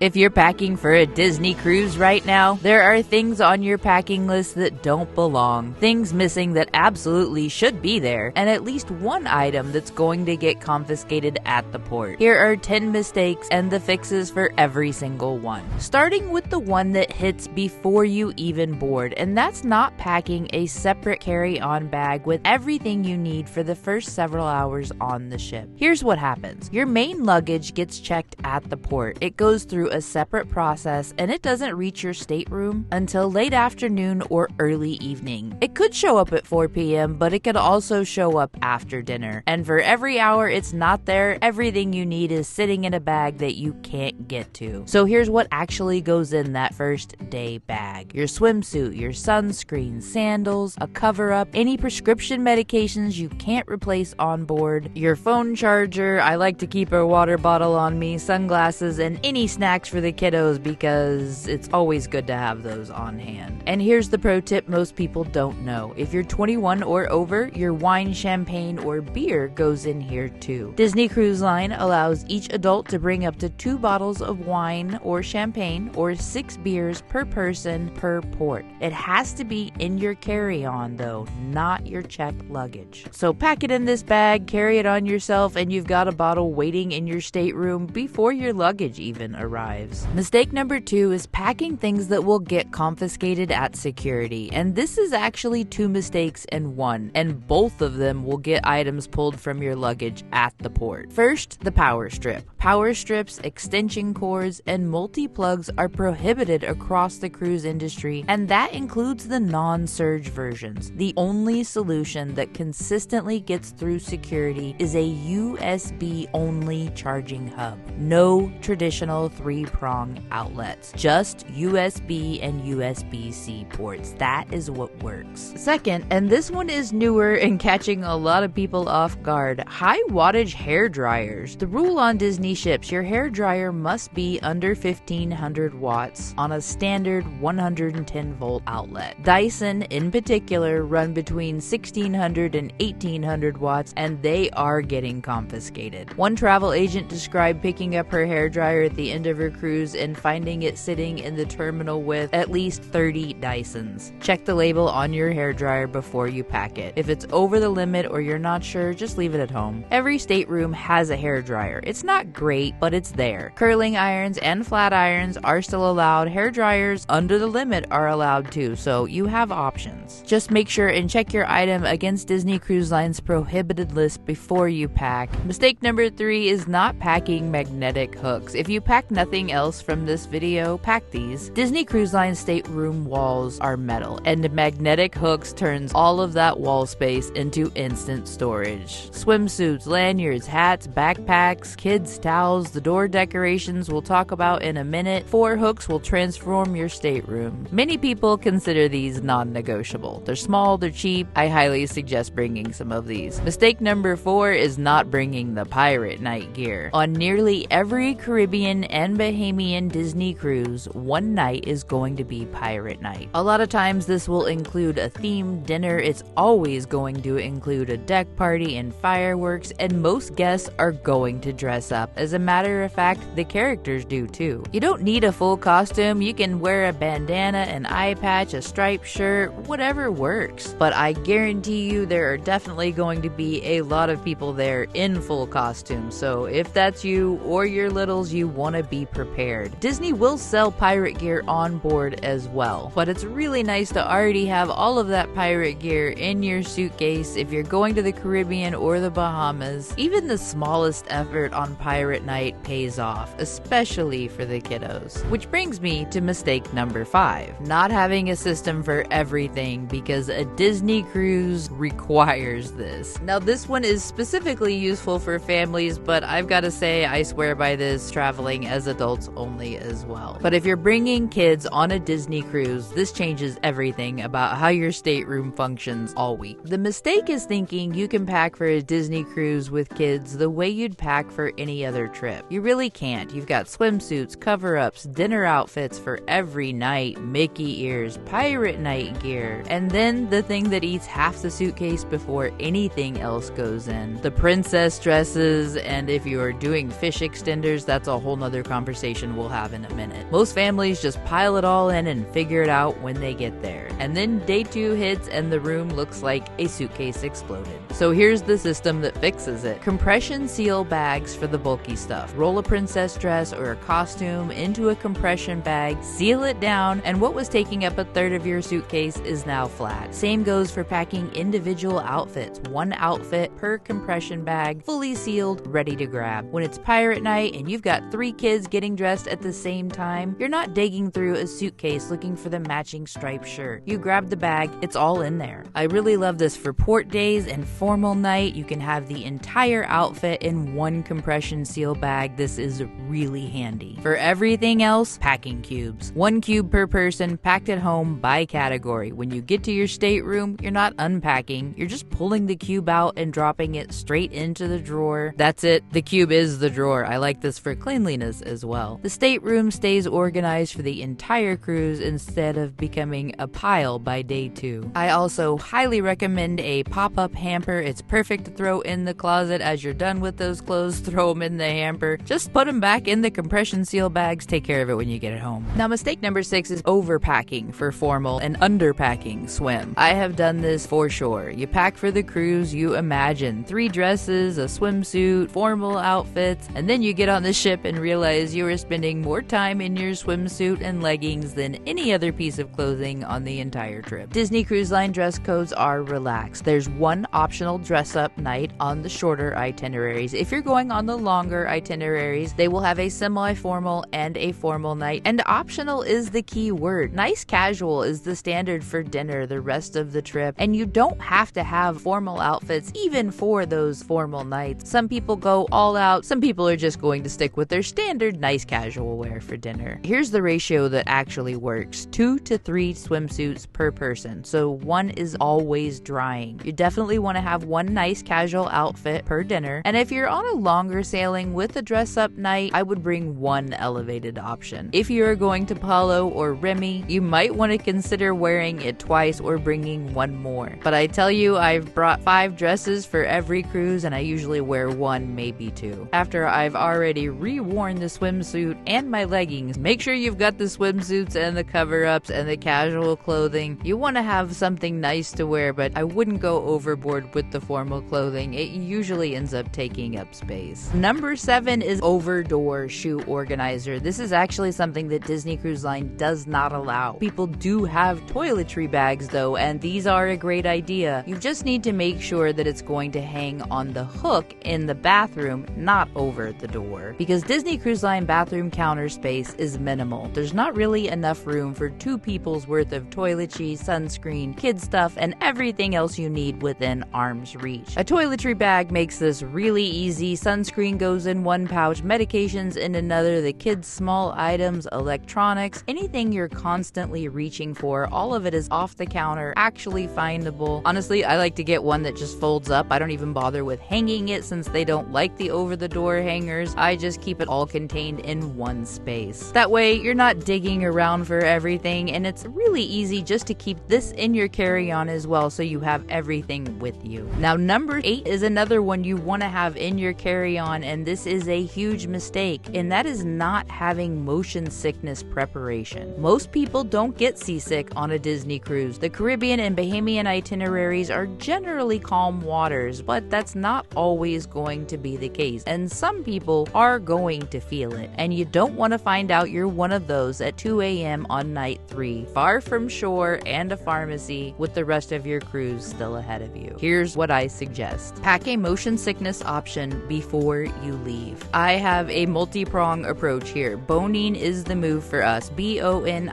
If you're packing for a Disney cruise right now, there are things on your packing list that don't belong, things missing that absolutely should be there, and at least one item that's going to get confiscated at the port. Here are 10 mistakes and the fixes for every single one. Starting with the one that hits before you even board, and that's not packing a separate carry-on bag with everything you need for the first several hours on the ship. Here's what happens. Your main luggage gets checked at the port. It goes through a separate process and it doesn't reach your stateroom until late afternoon or early evening. It could show up at 4 p.m., but it could also show up after dinner. And for every hour it's not there, everything you need is sitting in a bag that you can't get to. So here's what actually goes in that first day bag. Your swimsuit, your sunscreen, sandals, a cover-up, any prescription medications you can't replace on board, your phone charger, I like to keep a water bottle on me, sunglasses, and any snacks for the kiddos because it's always good to have those on hand. And here's the pro tip most people don't know. If you're 21 or over, your wine, champagne, or beer goes in here too. Disney Cruise Line allows each adult to bring up to 2 bottles of wine or champagne or 6 beers per person per port. It has to be in your carry-on though, not your checked luggage. So pack it in this bag, carry it on yourself, and you've got a bottle waiting in your stateroom before your luggage even arrives. Mistake number 2 is packing things that will get confiscated at security. And this is actually 2 mistakes in one, and both of them will get items pulled from your luggage at the port. First, the power strip. Power strips, extension cords, and multi-plugs are prohibited across the cruise industry, and that includes the non-surge versions. The only solution that consistently gets through security is a USB-only charging hub. No traditional 3-prong outlets, just USB and USB-C ports. That is what works. Second, and this one is newer and catching a lot of people off guard, high wattage hair dryers. The rule on Disney ships, your hair dryer must be under 1500 watts on a standard 110 volt outlet. Dyson in particular run between 1600 and 1800 watts, and they are getting confiscated. One travel agent described picking up her hair dryer at the end of her cruise and finding it sitting in the terminal with at least 30 Dysons. Check the label on your hair dryer before you pack it. If it's over the limit or you're not sure, just leave it at home. Every stateroom has a hair dryer. It's not great, but it's there. Curling irons and flat irons are still allowed. Hair dryers under the limit are allowed too, so you have options. Just make sure and check your item against Disney Cruise Line's prohibited list before you pack. Mistake number 3 is not packing magnetic hooks. If you pack nothing else from this video, pack these. Disney Cruise Line stateroom walls are metal, and magnetic hooks turns all of that wall space into instant storage. Swimsuits, lanyards, hats, backpacks, kids' towels, the door decorations we'll talk about in a minute. 4 hooks will transform your stateroom. Many people consider these non-negotiable. They're small, they're cheap. I highly suggest bringing some of these. Mistake number 4 is not bringing the pirate night gear. On nearly every Caribbean and Bahamian Disney cruise, one night is going to be pirate night. A lot of times this will include a themed dinner. It's always going to include a deck party and fireworks, and most guests are going to dress up. As a matter of fact, the characters do too. You don't need a full costume. You can wear a bandana, an eye patch, a striped shirt, whatever works. But I guarantee you there are definitely going to be a lot of people there in full costume. So if that's you or your littles, you want to be prepared. Disney will sell pirate gear on board as well, but it's really nice to already have all of that pirate gear in your suitcase if you're going to the Caribbean or the Bahamas. Even the smallest effort on pirate night pays off, especially for the kiddos. Which brings me to mistake number 5, not having a system for everything, because a Disney cruise requires this. Now this one is specifically useful for families, but I've got to say I swear by this traveling as adults only as well. But if you're bringing kids on a Disney cruise, this changes everything about how your stateroom functions all week. The mistake is thinking you can pack for a Disney cruise with kids the way you'd pack for any other trip. You really can't. You've got swimsuits, cover-ups, dinner outfits for every night, Mickey ears, pirate night gear, and then the thing that eats half the suitcase before anything else goes in. The princess dresses, and if you're doing fish extenders, that's a whole nother conversation. conversation we'll have in a minute. Most families just pile it all in and figure it out when they get there. And then day 2 hits and the room looks like a suitcase exploded. So here's the system that fixes it. Compression seal bags for the bulky stuff. Roll a princess dress or a costume into a compression bag, seal it down, and what was taking up a third of your suitcase is now flat. Same goes for packing individual outfits. 1 outfit per compression bag, fully sealed, ready to grab. When it's pirate night and you've got 3 kids getting dressed at the same time, you're not digging through a suitcase looking for the matching striped shirt. You grab the bag, it's all in there. I really love this for port days and formal night. You can have the entire outfit in 1 compression seal bag. This is really handy. For everything else, packing cubes. 1 cube per person, packed at home by category. When you get to your stateroom, you're not unpacking, you're just pulling the cube out and dropping it straight into the drawer. That's it, the cube is the drawer. I like this for cleanliness as well. The stateroom stays organized for the entire cruise instead of becoming a pile by day 2. I also highly recommend a pop-up hamper. It's perfect to throw in the closet as you're done with those clothes. Throw them in the hamper. Just put them back in the compression seal bags. Take care of it when you get it home. Now, mistake number 6 is overpacking for formal and underpacking swim. I have done this for sure. You pack for the cruise, you imagine 3 dresses, a swimsuit, formal outfits, and then you get on the ship and realize you are spending more time in your swimsuit and leggings than any other piece of clothing on the entire trip. Disney Cruise Line dress codes are relaxed. There's 1 optional dress-up night on the shorter itineraries. If you're going on the longer itineraries, they will have a semi-formal and a formal night, and optional is the key word. Nice casual is the standard for dinner the rest of the trip, and you don't have to have formal outfits even for those formal nights. Some people go all out, some people are just going to stick with their standard nice casual wear for dinner. Here's the ratio that actually works. 2 to 3 swimsuits per person, so 1 is always drying. You definitely want to have 1 nice casual outfit per dinner, and if you're on a longer sailing with a dress-up night, I would bring 1 elevated option. If you're going to Palo or Remy, you might want to consider wearing it twice or bringing 1 more. But I tell you, I've brought 5 dresses for every cruise, and I usually wear 1, maybe 2. After I've already reworn the swimsuit and my leggings, make sure you've got the swimsuits and the cover-ups and the casual clothing. You want to have something nice to wear, but I wouldn't go overboard with the formal clothing. It usually ends up taking up space. Number 7 is over-door shoe organizer. This is actually something that Disney Cruise Line does not allow. People do have toiletry bags though, and these are a great idea. You just need to make sure that it's going to hang on the hook in the bathroom, not over the door. Because Disney Cruise Line bathroom counter space is minimal. There's not really enough room for 2 people's worth of toiletries, sunscreen, kid stuff, and everything else you need within arm's reach. A toiletry bag makes this really easy. Sunscreen goes in 1 pouch, medications in another, the kids' small items, electronics, anything you're constantly reaching for, all of it is off the counter, actually findable. Honestly, I like to get one that just folds up. I don't even bother with hanging it since they don't like the over-the-door hangers. I just keep it all contained in 1 space. That way, you're not digging around for everything, and it's really easy just to keep this in your carry-on as well, so you have everything with you. Now, number 8 is another one you want to have in your carry-on, and this is a huge mistake, and that is not having motion sickness preparation. Most people don't get seasick on a Disney cruise. The Caribbean and Bahamian itineraries are generally calm waters, but that's not always going to be the case, and some people are going to feel it, and you don't want to find out you're one of those at 2 a.m. on night 3, far from shore and a pharmacy, with the rest of your cruise still ahead of you. Here's what I suggest. Pack a motion sickness option before you leave. I have a multi-prong approach here. Boning is the move for us. Bonine.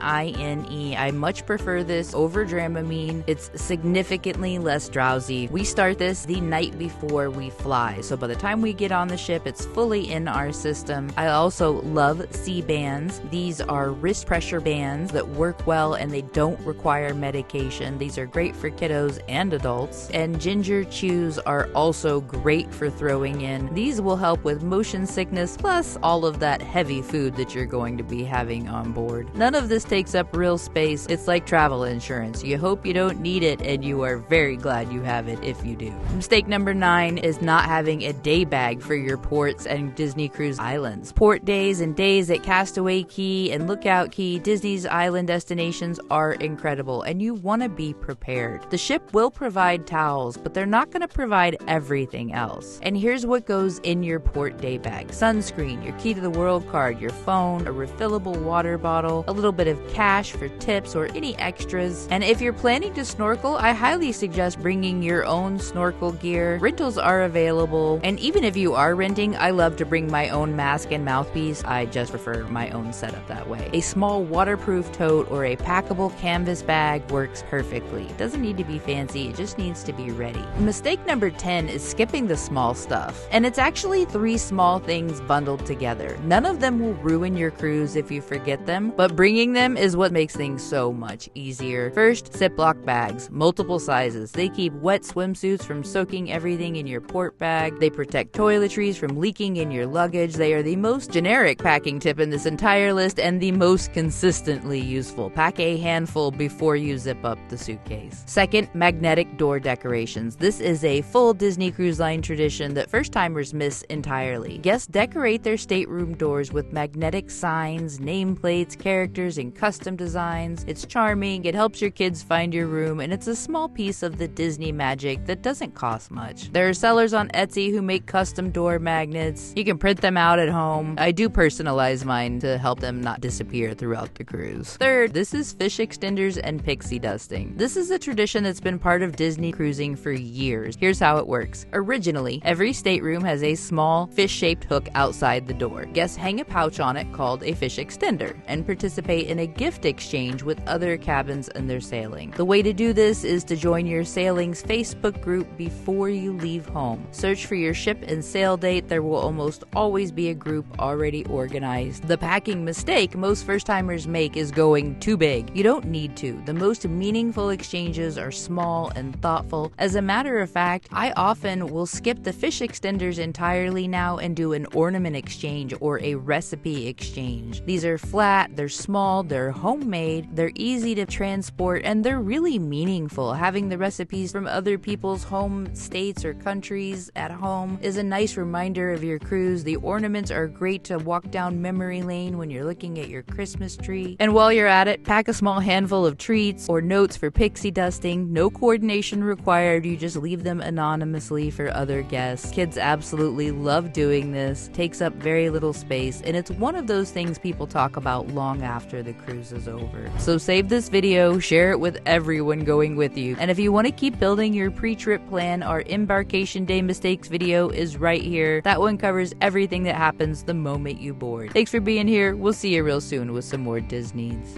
I much prefer this over Dramamine. It's significantly less drowsy. We start this the night before we fly, so by the time we get on the ship, it's fully in our system. I also love C-bands. These are wrist pressure bands that work well and they don't require medication. These are great for kiddos and adults. And ginger chews are also great for throwing in. These will help with motion sickness, plus all of that heavy food that you're going to be having on board. None of this takes up real space. It's like travel insurance. You hope you don't need it, and you are very glad you have it if you do. Mistake number 9 is not having a day bag for your ports and Disney Cruise Islands. Port days and days at Castaway Key and Lookout Key, Disney's island destinations are incredible, and you want to be prepared. The ship will provide towels, but they're not going to provide everything else. And here's what goes in your port day bag: sunscreen, your key to the world card, your phone, a refillable water bottle, a little bit of cash for tips or any extras. And if you're planning to snorkel, I highly suggest bringing your own snorkel gear. Rentals are available, and even if you are renting, I love to bring my own mask and mouthpiece. I just prefer my own setup that way. A small waterproof tote or a packable canvas bag works perfectly. It doesn't need to be fancy, it just needs to be ready. Mistake number 10 is skipping the small stuff. And it's actually 3 small things bundled together. None of them will ruin your cruise if you forget them, but bringing them is what makes things so much easier. First, Ziploc bags, multiple sizes. They keep wet swimsuits from soaking everything in your port bag. They protect toiletries from leaking in your luggage. They are the most generic packing tip in this entire list and the most consistently useful. Pack a handful before you zip up the suitcase. Second, magnetic door decorations. This is a full Disney Cruise Line tradition that first-timers miss entirely. Guests decorate their stateroom doors with magnetic signs, nameplates, characters, and custom designs. It's charming, it helps your kids find your room, and it's a small piece of the Disney magic that doesn't cost much. There are sellers on Etsy who make custom door magnets. You can print them out at home. I do personalize mine to help them not disappear throughout the cruise. Third, this is fish extenders and pixie dusting. This is a tradition that's been part of Disney cruising for years. Here's how it works. Originally, every stateroom has a small fish-shaped hook outside the door. Guests hang a pouch on it called a fish extender and participate in a gift exchange with other cabins in their sailing. The way to do this is to join your sailing's Facebook group before you leave home. Search for your ship and sail date. There will almost always be a group already organized. The packing mistake most first-timers make is going too big. You don't need to. The most meaningful exchanges are small and thoughtful. As a matter of fact, I often will skip the fish extenders entirely now and do an ornament exchange or a recipe exchange. These are flat, they're small, they're homemade, they're easy to transport, and they're really meaningful. Having the recipes from other people's home states or countries at home is a nice reminder of your cruise. The ornaments are great to walk down memory lane when you're looking at your Christmas tree. And while you're at it, pack a small handful of treats or notes for pixie dusting. No coordination required, you just leave them anonymously for other guests. Kids absolutely love doing this, takes up very little space, and it's one of those things people talk about long after the cruise is over. So save this video, share it with everyone going with you, and if you want to keep building your pre-trip plan, our Embarkation Day Mistakes video is right here. That one covers everything that happens the moment you board. Thanks for being here. We'll see you real soon with some more Disneys.